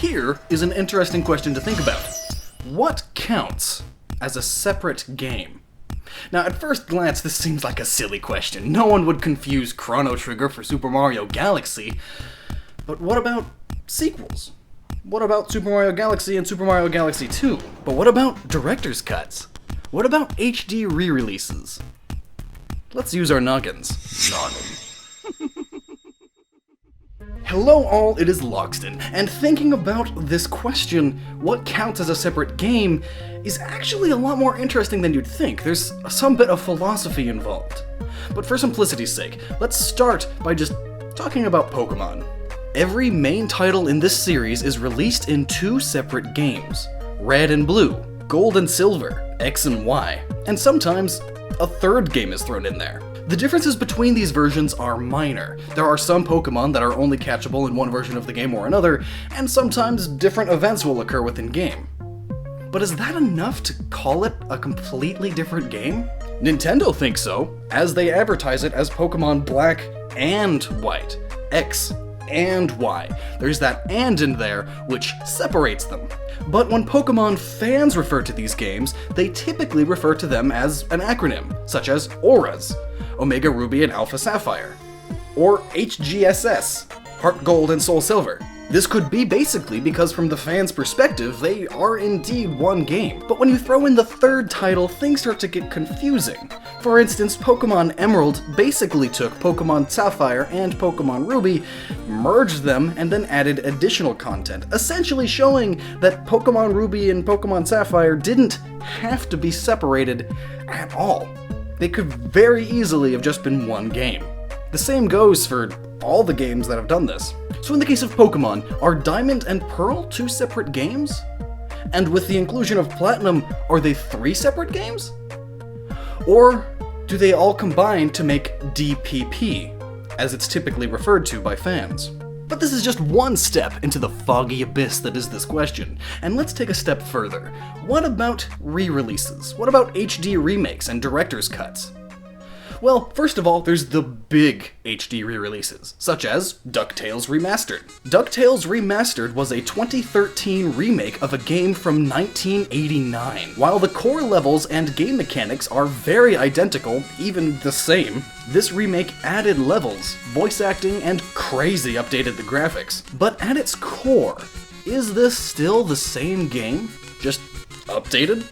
Here is an interesting question to think about. What counts as a separate game? Now, at first glance, this seems like a silly question. No one would confuse Chrono Trigger for Super Mario Galaxy. But what about sequels? What about Super Mario Galaxy and Super Mario Galaxy 2? But what about director's cuts? What about HD re-releases? Let's use our noggins. Noggin. Hello all, it is Lockstin, and thinking about this question, what counts as a separate game, is actually a lot more interesting than you'd think. There's some bit of philosophy involved. But for simplicity's sake, let's start by just talking about Pokemon. Every main title in this series is released in two separate games: Red and Blue, Gold and Silver, X and Y, and sometimes a third game is thrown in there. The differences between these versions are minor. There are some Pokemon that are only catchable in one version of the game or another, and sometimes different events will occur within game. But is that enough to call it a completely different game? Nintendo thinks so, as they advertise it as Pokemon Black and White, X and Y. There's that "and" in there, which separates them. But when Pokemon fans refer to these games, they typically refer to them as an acronym, such as ORAS, Omega Ruby and Alpha Sapphire, or HGSS, Heart Gold and Soul Silver. This could be basically because from the fans' perspective, they are indeed one game. But when you throw in the third title, things start to get confusing. For instance, Pokemon Emerald basically took Pokemon Sapphire and Pokemon Ruby, merged them, and then added additional content, essentially showing that Pokemon Ruby and Pokemon Sapphire didn't have to be separated at all. They could very easily have just been one game. The same goes for all the games that have done this. So in the case of Pokemon, are Diamond and Pearl two separate games? And with the inclusion of Platinum, are they three separate games? Or do they all combine to make DPP, as it's typically referred to by fans? But this is just one step into the foggy abyss that is this question, and let's take a step further. What about re-releases? What about HD remakes and director's cuts? Well, first of all, there's the big HD re-releases, such as DuckTales Remastered. DuckTales Remastered was a 2013 remake of a game from 1989. While the core levels and game mechanics are very identical, even the same, this remake added levels, voice acting, and crazy updated the graphics. But at its core, is this still the same game, just updated?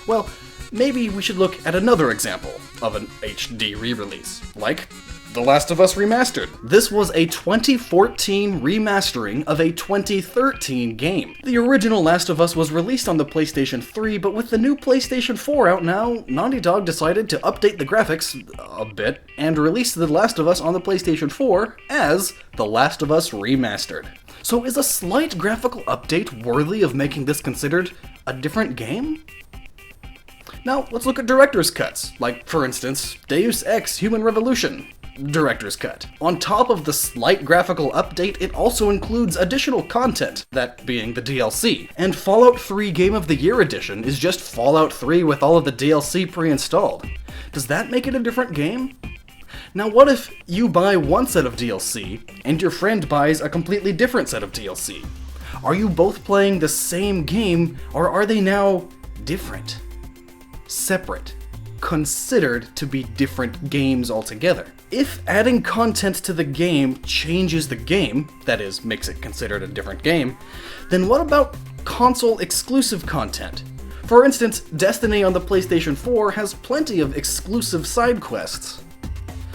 Well, maybe we should look at another example of an HD re-release, like The Last of Us Remastered. This was a 2014 remastering of a 2013 game. The original Last of Us was released on the PlayStation 3, but with the new PlayStation 4 out now, Naughty Dog decided to update the graphics a bit and release The Last of Us on the PlayStation 4 as The Last of Us Remastered. So is a slight graphical update worthy of making this considered a different game? Now, let's look at director's cuts, like, for instance, Deus Ex Human Revolution director's cut. On top of the slight graphical update, it also includes additional content, that being the DLC. And Fallout 3 Game of the Year Edition is just Fallout 3 with all of the DLC pre-installed. Does that make it a different game? Now, what if you buy one set of DLC, and your friend buys a completely different set of DLC? Are you both playing the same game, or are they now different? Separate, considered to be different games altogether. If adding content to the game changes the game, that is, makes it considered a different game, then what about console exclusive content? For instance, Destiny on the PlayStation 4 has plenty of exclusive side quests.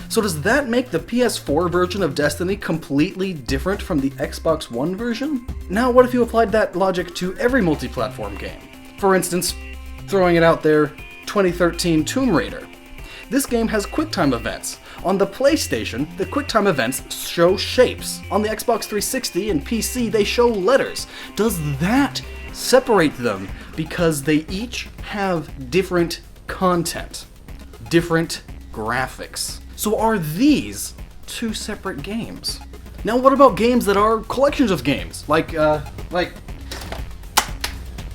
So does that make the PS4 version of Destiny completely different from the Xbox One version? Now what if you applied that logic to every multi-platform game? For instance, throwing it out there, 2013 Tomb Raider. This game has QuickTime events. On the PlayStation, the QuickTime events show shapes. On the Xbox 360 and PC, they show letters. Does that separate them because they each have different content, different graphics? So are these two separate games? Now what about games that are collections of games? Like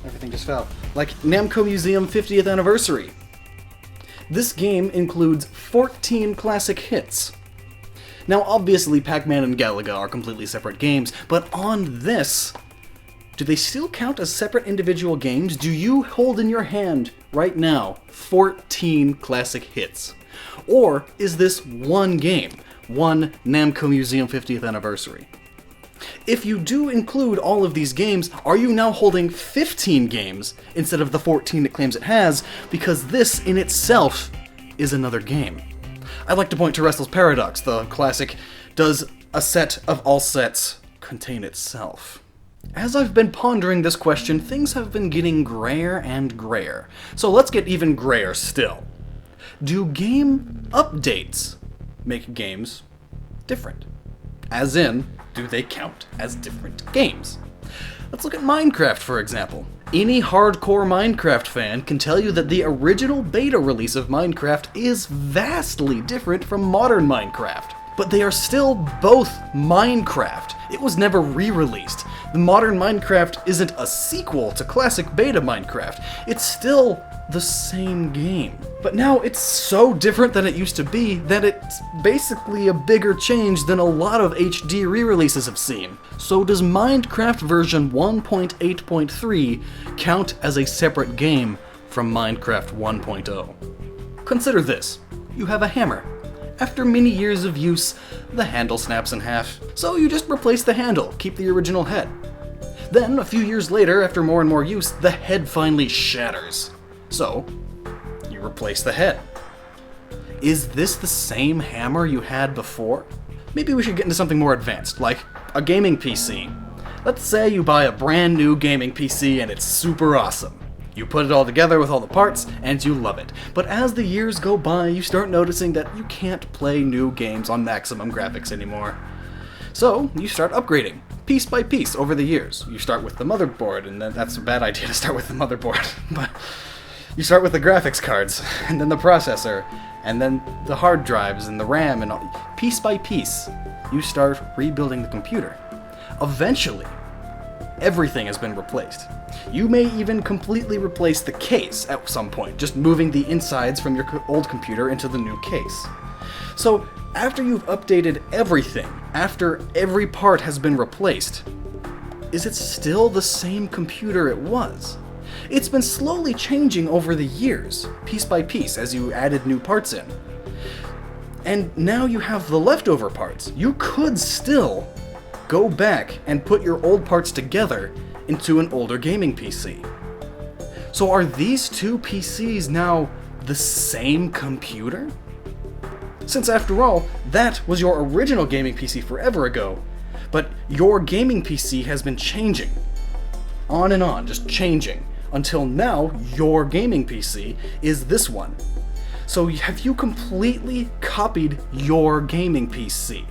everything just fell. Like Namco Museum 50th Anniversary. This game includes 14 classic hits. Now obviously Pac-Man and Galaga are completely separate games, but on this, do they still count as separate individual games? Do you hold in your hand right now 14 classic hits? Or is this one game, one Namco Museum 50th Anniversary? If you do include all of these games, are you now holding 15 games instead of the 14 it claims it has, because this in itself is another game? I'd like to point to Russell's Paradox, the classic, does a set of all sets contain itself? As I've been pondering this question, things have been getting grayer and grayer. So let's get even grayer still. Do game updates make games different? As in, do they count as different games? Let's look at Minecraft, for example. Any hardcore Minecraft fan can tell you that the original beta release of Minecraft is vastly different from modern Minecraft. But they are still both Minecraft. It was never re-released. The modern Minecraft isn't a sequel to classic beta Minecraft. It's still the same game. But now it's so different than it used to be that it's basically a bigger change than a lot of HD re-releases have seen. So does Minecraft version 1.8.3 count as a separate game from Minecraft 1.0? Consider this. You have a hammer. After many years of use, the handle snaps in half. So you just replace the handle, keep the original head. Then, a few years later, after more and more use, the head finally shatters. So, you replace the head. Is this the same hammer you had before? Maybe we should get into something more advanced, like a gaming PC. Let's say you buy a brand new gaming PC and it's super awesome. You put it all together with all the parts, and you love it. But as the years go by, you start noticing that you can't play new games on maximum graphics anymore. So, you start upgrading, piece by piece, over the years. You start with the motherboard, and then that's a bad idea to start with the motherboard. But you start with the graphics cards, and then the processor, and then the hard drives, and the RAM, and all. Piece by piece, you start rebuilding the computer. Eventually, everything has been replaced. You may even completely replace the case at some point, just moving the insides from your old computer into the new case. So, after you've updated everything, after every part has been replaced, is it still the same computer it was? It's been slowly changing over the years, piece by piece, as you added new parts in. And now you have the leftover parts. You could still go back and put your old parts together into an older gaming PC. So are these two PCs now the same computer? Since after all, that was your original gaming PC forever ago, but your gaming PC has been changing. On and on, just changing, until now your gaming PC is this one. So have you completely copied your gaming PC?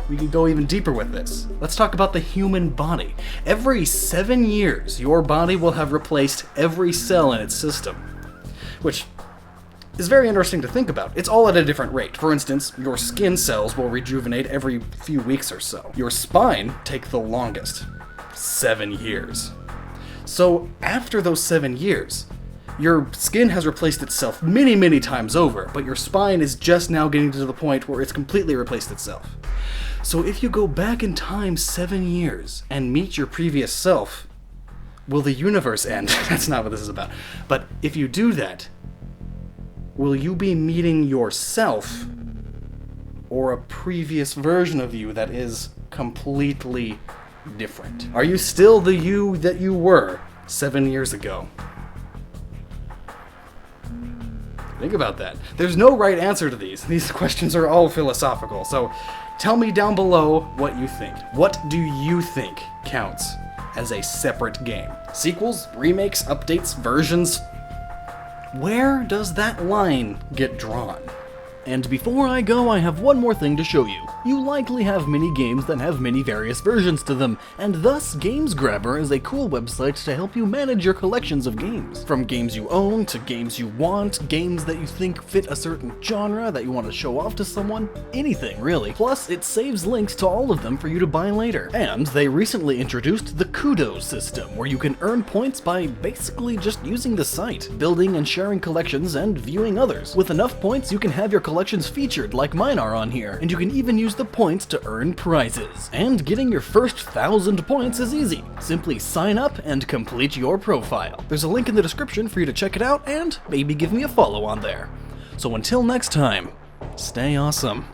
We can go even deeper with this. Let's talk about the human body. Every 7 years, your body will have replaced every cell in its system, which is very interesting to think about. It's all at a different rate. For instance, your skin cells will rejuvenate every few weeks or so. Your spine takes the longest, 7 years. So after those 7 years, your skin has replaced itself many, many times over, but your spine is just now getting to the point where it's completely replaced itself. So if you go back in time 7 years and meet your previous self, will the universe end? That's not what this is about. But if you do that, will you be meeting yourself or a previous version of you that is completely different? Are you still the you that you were 7 years ago? Think about that. There's no right answer to these. These questions are all philosophical, so tell me down below what you think. What do you think counts as a separate game? Sequels, remakes, updates, versions? Where does that line get drawn? And before I go, I have one more thing to show you. You likely have many games that have many various versions to them, and thus GamesGrabber is a cool website to help you manage your collections of games. From games you own, to games you want, games that you think fit a certain genre that you want to show off to someone, anything really. Plus, it saves links to all of them for you to buy later. And they recently introduced the Kudos system, where you can earn points by basically just using the site, building and sharing collections, and viewing others. With enough points, you can have your collection collections featured like mine are on here, and you can even use the points to earn prizes. And getting your first 1,000 points is easy. Simply sign up and complete your profile. There's a link in the description for you to check it out and maybe give me a follow on there. So until next time, stay awesome.